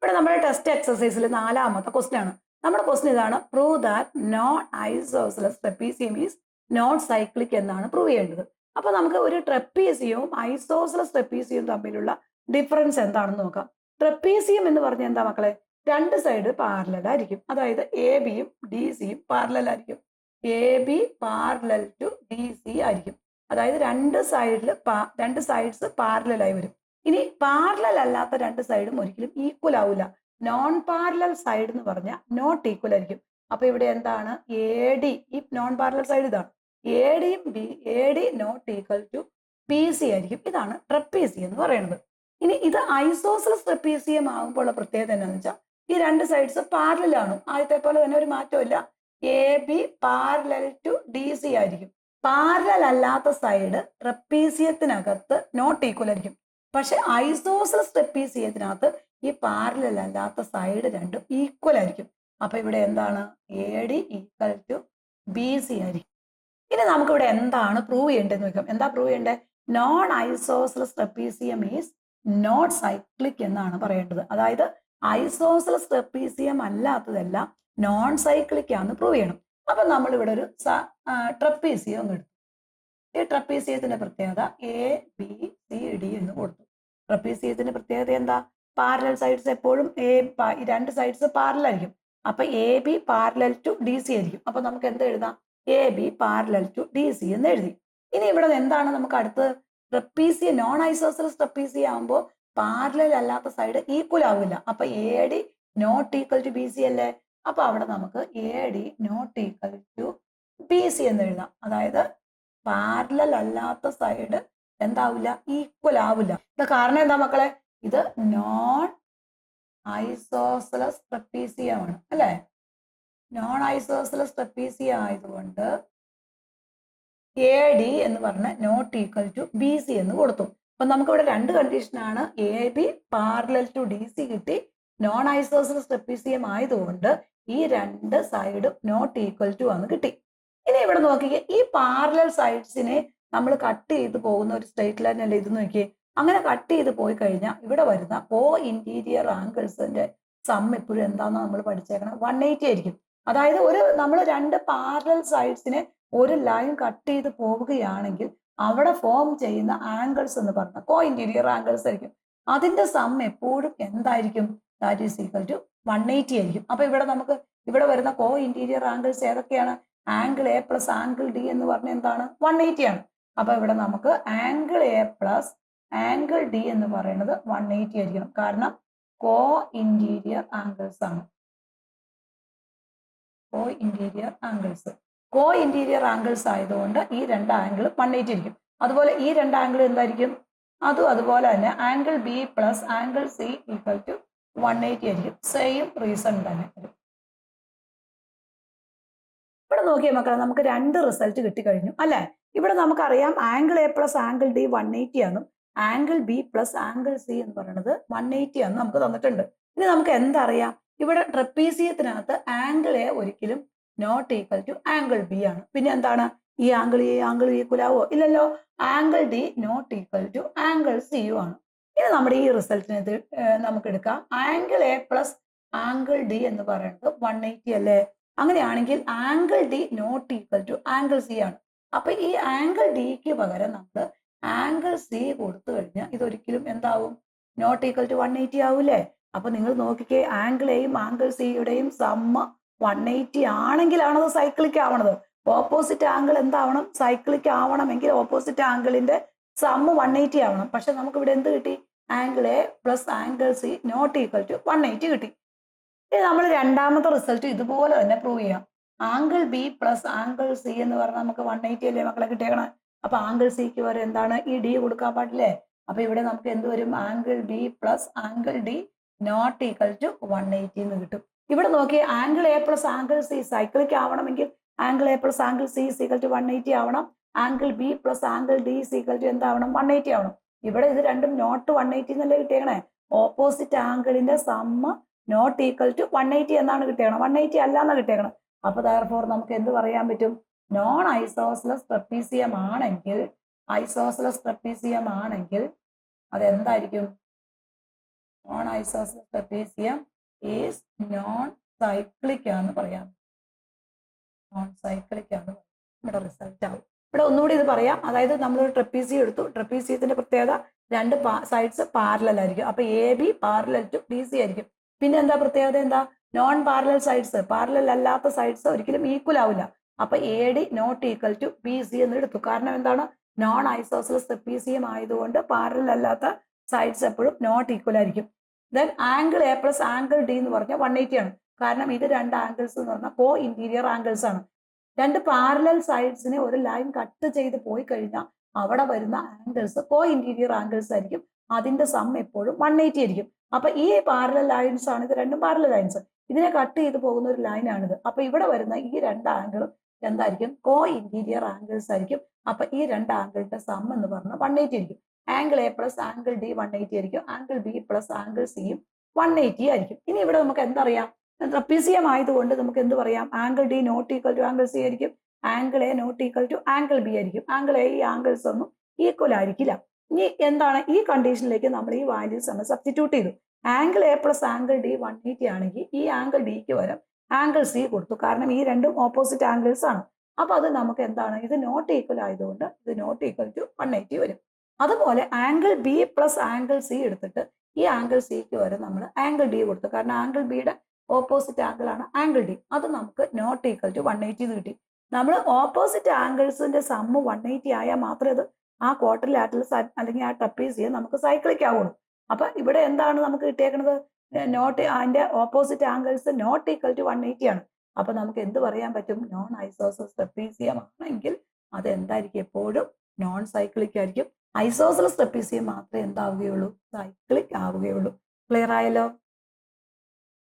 ഇവിടെ നമ്മുടെ test എക്സസൈസിൽ 4ാമത്തെ question ആണ്. നമ്മുടെ ക്വസ്റ്റ്യൻ ഇതാണ്: prove that non isosceles trapezium is not cyclic എന്നാണ് പ്രൂവ് ചെയ്യേണ്ടത്. അപ്പൊ നമുക്ക് ഒരു ട്രപ്പീസിയവും ഐസോസെലസ് ട്രപ്പീസിയവും തമ്മിലുള്ള ഡിഫറൻസ് എന്താണെന്ന് നോക്കാം. ട്രപ്പീസിയം എന്ന് പറഞ്ഞാൽ എന്താ മക്കളെ? രണ്ട് സൈഡ് പാരലൽ ആയിരിക്കും. അതായത് എ ബിയും ഡി സിയും പാരലൽ ആയിരിക്കും. A B parallel to D C ആയിരിക്കും. അതായത് രണ്ട് സൈഡ്സ് പാരലൽ ആയി വരും. ഇനി പാരലൽ അല്ലാത്ത രണ്ട് സൈഡും ഒരിക്കലും ഈക്വൽ ആവില്ല. നോൺ പാരലൽ സൈഡ് എന്ന് പറഞ്ഞാൽ നോട്ട് ഈക്വൽ ആയിരിക്കും. അപ്പൊ ഇവിടെ എന്താണ്? എ ഡി, ഈ നോൺ പാരലൽ സൈഡ് ഇതാണ്. A D not equal to B C ആയിരിക്കും. ഇതാണ് ട്രപ്പീസിയം എന്ന് പറയുന്നത്. ഇനി ഇത് ഐസോസെലസ് ട്രപ്പീസിയം ആകുമ്പോൾ പ്രത്യേകത എന്താണെന്ന് വെച്ചാൽ ഈ രണ്ട് സൈഡ്സ് പാരലൽ ആണ്. ആദ്യത്തെ പോലെ തന്നെ ഒരു മാറ്റമില്ല. A B parallel to D C ആയിരിക്കും. പാരലൽ അല്ലാത്ത സൈഡ് ട്രപ്പീസിയത്തിനകത്ത് നോട്ട് ഈക്വൽ ആയിരിക്കും. പക്ഷെ ഐസോസെലസ് ട്രപ്പീസിയത്തിനകത്ത് ഈ പാരലൽ അല്ലാത്ത സൈഡ് രണ്ടും ഈക്വൽ ആയിരിക്കും. അപ്പൊ ഇവിടെ എന്താണ്? A D equal to B C ആയിരിക്കും. ഇനി നമുക്കിവിടെ എന്താണ് പ്രൂവ് ചെയ്യേണ്ടതെന്ന് നോക്കാം. എന്താ പ്രൂവ് ചെയ്യേണ്ടത്? Non isosceles trapezium is not cyclic എന്നാണ് പറയേണ്ടത്. അതായത് ഐസോസെലസ് ട്രപ്പീസിയം അല്ലാത്തതെല്ലാം നോൺ സൈക്ലിക് ആണെന്ന് പ്രൂവ് ചെയ്യണം. അപ്പൊ നമ്മൾ ഇവിടെ ഒരു ട്രപ്പീസിയം ഒന്ന് എടുത്തു. ഈ ട്രപ്പീസിയത്തിന്റെ പ്രത്യേകത എ ബി സി ഡി എന്ന് കൊടുത്തു. ട്രപ്പീസിയത്തിന്റെ പ്രത്യേകത എന്താ? പാരലൽ സൈഡ്സ് എപ്പോഴും ഈ രണ്ട് സൈഡ്സ് പാരലൽ ആയിരിക്കും. അപ്പൊ A B parallel to D C ആയിരിക്കും. അപ്പൊ നമുക്ക് എന്ത് എഴുതാം? A B parallel to D C എന്ന് എഴുതി. ഇനി ഇവിടെ എന്താണ് നമുക്ക് അടുത്ത്? ട്രപ്പീസിയം, നോൺ ഐസോസെലസ് ട്രപ്പീസിയം ആകുമ്പോൾ പാരലൽ അല്ലാത്ത സൈഡ് ഈക്വൽ ആവില്ല. അപ്പൊ A D not equal to B C അല്ലേ? അപ്പൊ അവിടെ നമുക്ക് A D not equal to B C എന്ന് എഴുതാം. അതായത് പാരലൽ അല്ലാത്ത സൈഡ് എന്താവില്ല? ഈക്വൽ ആവില്ല. ഇത് കാരണം എന്താ മക്കളെ? ഇത് നോൺ ഐസോസെലസ് ട്രപ്പീസിയം ആണ് അല്ലെ? നോൺ ഐസോസെലസ് ട്രപ്പീസിയം ആയതുകൊണ്ട് എ ഡി എന്ന് പറഞ്ഞ not equal to B C എന്ന് കൊടുത്തു. അപ്പൊ നമുക്ക് ഇവിടെ രണ്ട് കണ്ടീഷനാണ്. A B parallel to D C കിട്ടി. നോൺ ഐസോസെലസ് ട്രപ്പീസിയം ആയതുകൊണ്ട് ഈ രണ്ട് സൈഡും നോട്ട് ഈക്വൽ ടു ആണ് കിട്ടി. ഇനി ഇവിടെ നോക്കിക്കേ, ഈ പാരലൽ സൈഡ്സിനെ നമ്മൾ കട്ട് ചെയ്ത് പോകുന്ന ഒരു സ്ട്രെയിറ്റ് ലൈൻ അല്ലേ ഇത്? നോക്കിയേ, അങ്ങനെ കട്ട് ചെയ്ത് പോയി കഴിഞ്ഞാൽ ഇവിടെ വരുന്ന കോ ഇന്റീരിയർ ആംഗിൾസിന്റെ സം എപ്പോഴും എന്താണെന്ന് നമ്മൾ പഠിച്ചേക്കണം? 180 ആയിരിക്കും. അതായത് നമ്മൾ രണ്ട് പാരലൽ സൈഡ്സിനെ ഒരു ലൈൻ കട്ട് ചെയ്ത് പോവുകയാണെങ്കിൽ അവിടെ ഫോം ചെയ്യുന്ന ആംഗിൾസ് എന്ന് പറഞ്ഞാൽ കോ ഇന്റീരിയർ ആംഗിൾസ് ആയിരിക്കും. അതിന്റെ സം എപ്പോഴും എന്തായിരിക്കും? ദാറ്റ് ഈസ് ഈക്വൽ ടു 180 ആയിരിക്കും. അപ്പൊ ഇവിടെ വരുന്ന കോ ഇന്റീരിയർ ആംഗിൾസ് ഏതൊക്കെയാണ്? Angle A plus angle D എന്ന് പറഞ്ഞ എന്താണ്? 180 ആണ്. അപ്പൊ ഇവിടെ നമുക്ക് angle A plus angle D എന്ന് പറയുന്നത് 180 ആയിരിക്കണം. കാരണം കോ ഇന്റീരിയർ ആംഗിൾസ് ആണ്. കോ ഇന്റീരിയർ ആംഗിൾസ് ആയതുകൊണ്ട് ഈ രണ്ട് ആംഗിൾ 180 ആയിരിക്കും. അതുപോലെ ഈ രണ്ട് ആംഗിൾ എന്തായിരിക്കും? അതുപോലെ തന്നെ angle B plus angle C equal to 180 ആയിരിക്കും. സെയിം റീസൺ തന്നെ. ഇവിടെ നോക്കിയേ മക്കളെ, നമുക്ക് രണ്ട് റിസൾട്ട് കിട്ടിക്കഴിഞ്ഞു അല്ലെ? ഇവിടെ നമുക്കറിയാം angle A plus angle D 180 ആണെന്നും angle B plus angle C എന്ന് പറയുന്നത് 180 ആണെന്ന് നമുക്ക് തന്നിട്ടുണ്ട്. ഇനി നമുക്ക് എന്തറിയാം? ഇവിടെ ട്രപ്പീസിയത്തിനകത്ത് ആംഗിൾ എ ഒരിക്കലും not equal to angle B ആണ്. പിന്നെ എന്താണ്? ഈ ആംഗിൾ ഈക്വൽ ആവോ? ഇല്ലല്ലോ. Angle D not equal to angle C യു ആണ്. ഇനി നമ്മുടെ ഈ റിസൾട്ടിന് നമുക്ക് എടുക്കാം. Angle A plus angle D എന്ന് പറയുന്നത് 180 അല്ലേ? അങ്ങനെയാണെങ്കിൽ angle D not equal to angle C ആണ്. അപ്പൊ ഈ ആംഗിൾ ഡിക്ക് പകരം നമ്മൾ ആംഗിൾ സി കൊടുത്തു കഴിഞ്ഞാൽ ഇതൊരിക്കലും എന്താവും? നോട്ട് ഈക്വൽ ടു 180 ആവൂലേ? അപ്പൊ നിങ്ങൾ നോക്കിക്കേ, ആംഗിൾ എയും ആംഗിൾ സിയുടെയും സമ്മ് 180 ആണെങ്കിലാണ് അത് സൈക്ലിക് ആവണത്. ഓപ്പോസിറ്റ് ആംഗിൾ എന്താവണം? സൈക്ലിക് ആവണമെങ്കിൽ ഓപ്പോസിറ്റ് ആംഗിളിന്റെ സമ്മ് 180 ആവണം. പക്ഷെ നമുക്ക് ഇവിടെ എന്ത് കിട്ടി? Angle A plus angle C not equal to 180 കിട്ടി. ഇനി നമ്മൾ രണ്ടാമത്തെ റിസൾട്ട് ഇതുപോലെ തന്നെ പ്രൂവ് ചെയ്യാം. Angle B plus angle C എന്ന് പറഞ്ഞാൽ നമുക്ക് 180 അല്ലേ മക്കളെ കിട്ടിയേക്കണം? അപ്പൊ ആംഗിൾ സിക്ക് വരെ എന്താണ്? ഈ ഡി കൊടുക്കാൻ പാടില്ലേ? അപ്പൊ ഇവിടെ നമുക്ക് എന്ത് വരും? Angle B plus angle D not equal to 180 എന്ന് കിട്ടും. ഇവിടെ നോക്കി, angle A plus angle C cyclic ആവണമെങ്കിൽ angle A plus angle C equal to 180 ആവണം. Angle B plus angle D equal to എന്താവണം? 180 ആവണം. ഇവിടെ ഇത് രണ്ടും നോട്ട് 180 എന്നല്ലേ കിട്ടിയേക്കണേ? ഓപ്പോസിറ്റ് ആംഗിളിന്റെ സമ്മ് നോട്ട് ഈക്വൽ ടു 180 എന്നാണ് കിട്ടിയേക്കണം. 180 അല്ലാന്ന് കിട്ടിയേക്കണം. അപ്പൊ therefore നമുക്ക് എന്ത് പറയാൻ പറ്റും? നോൺ ഐസോസെലസ് ട്രപ്പീസിയം ആണെങ്കിൽ അതെന്തായിരിക്കും? Non isosceles trapezium is non cyclic ആണെന്ന് പറയാം. നോൺ സൈക്ലിക് ആണ് നമ്മുടെ റിസൾട്ട് ആവും. ഇവിടെ ഒന്നുകൂടി ഇത് പറയാം. അതായത് നമ്മളൊരു ട്രപ്പീസിയം എടുത്തു. ട്രപ്പീസിയത്തിന്റെ പ്രത്യേകത രണ്ട് സൈഡ്സ് പാരലൽ ആയിരിക്കും. അപ്പൊ A B parallel to B C ആയിരിക്കും. പിന്നെ എന്താ പ്രത്യേകത എന്താ? നോൺ പാരലൽ സൈഡ്സ്, പാരലൽ അല്ലാത്ത സൈഡ്സ് ഒരിക്കലും ഈക്വൽ ആവില്ല. അപ്പൊ A D not equal to B C എന്ന് എടുത്തു. കാരണം എന്താണ്? നോൺ ഐസോസെലസ് ട്രപ്പീസിയം ആയതുകൊണ്ട് പാരലൽ അല്ലാത്ത സൈഡ്സ് എപ്പോഴും നോട്ട് ഈക്വൽ ആയിരിക്കും. Then angle A plus angle D എന്ന് പറഞ്ഞാൽ 180 ആണ്. കാരണം ഇത് രണ്ട് ആംഗിൾസ് എന്ന് പറഞ്ഞാൽ കോ ഇന്റീരിയർ ആംഗിൾസ് ആണ്. രണ്ട് പാരലൽ സൈഡ്സിനെ ഒരു ലൈൻ കട്ട് ചെയ്ത് പോയി കഴിഞ്ഞാൽ അവിടെ വരുന്ന ആംഗിൾസ് കോ ഇന്റീരിയർ ആംഗിൾസ് ആയിരിക്കും. അതിന്റെ സം എപ്പോഴും 180 ആയിരിക്കും. അപ്പൊ ഈ പാരലൽ ലൈൻസ് ആണ്, ഇത് രണ്ടും പാരലൽ ലൈൻസ്. ഇതിനെ കട്ട് ചെയ്ത് പോകുന്ന ഒരു ലൈൻ ആണിത്. അപ്പൊ ഇവിടെ വരുന്ന ഈ രണ്ട് ആംഗിളും എന്തായിരിക്കും? കോ ഇന്റീരിയർ ആംഗിൾസ് ആയിരിക്കും. അപ്പൊ ഈ രണ്ട് ആംഗിളിന്റെ സം എന്ന് പറഞ്ഞാൽ 180 ആയിരിക്കും. Angle A plus angle D 180 ആയിരിക്കും. ആംഗിൾ ബി പ്ലസ് ആംഗിൾ സിയും 180 ആയിരിക്കും. ഇനി ഇവിടെ നമുക്ക് എന്തറിയാം? ട്രപ്പീസിയം ആയതുകൊണ്ട് നമുക്ക് എന്ത് പറയാം? Angle D not equal to angle C ആയിരിക്കും. Angle A not equal to angle B ആയിരിക്കും. ആംഗിൾ എ ഈ ആംഗിൾസ് ഒന്നും ഈക്വൽ ആയിരിക്കില്ല. ഇനി എന്താണ്? ഈ കണ്ടീഷനിലേക്ക് നമ്മൾ ഈ വാല്യൂസ് ആണ് സബ്സ്റ്റിറ്റ്യൂട്ട് ചെയ്തു. Angle A plus angle D 180 ആണെങ്കിൽ ഈ ആംഗിൾ ഡിക്ക് പകരം ആംഗിൾ സി കൊടുത്തു. കാരണം ഈ രണ്ടും ഓപ്പോസിറ്റ് ആംഗിൾസ് ആണ്. അപ്പൊ അത് നമുക്ക് എന്താണ്? ഇത് നോട്ട് ഈക്വൽ ആയതുകൊണ്ട് ഇത് നോട്ട് ഈക്വൽ ടു 180 വരും. അതുപോലെ angle B plus angle C എടുത്തിട്ട് ഈ ആംഗിൾ സിക്ക് വരെ നമ്മൾ ആംഗിൾ ഡി കൊടുത്തു. കാരണം ആംഗിൾ ബിയുടെ ഓപ്പോസിറ്റ് ആംഗിൾ ആണ് ആംഗിൾ ഡി. അത് നമുക്ക് നോട്ട് ഈക്വൽ ടു 180 എന്ന് കിട്ടി. നമ്മൾ ഓപ്പോസിറ്റ് ആംഗിൾസിന്റെ സമ്മ് 180 ആയാൽ മാത്രമേ അത് ആ ക്വാഡ്രിലാറ്ററൽ അല്ലെങ്കിൽ ആ ട്രപ്പീസിയം നമുക്ക് സൈക്ലിക് ആവുള്ളൂ. അപ്പൊ ഇവിടെ എന്താണ് നമുക്ക് കിട്ടിയേക്കുന്നത്? നോട്ട് അതിന്റെ opposite angles not equal to 180 ആണ്. അപ്പൊ നമുക്ക് എന്ത് പറയാൻ പറ്റും? നോൺ ഐസോസെലസ് ട്രപ്പീസിയം ആണെങ്കിൽ അത് എന്തായിരിക്കും? എപ്പോഴും നോൺ സൈക്ലിക് ആയിരിക്കും. ഐസോസെലസ് ട്രപ്പീസിയം മാത്രമേ എന്താവുകയുള്ളൂ? സൈക്ലിക് ആവുകയുള്ളൂ. ക്ലിയർ ആയല്ലോ?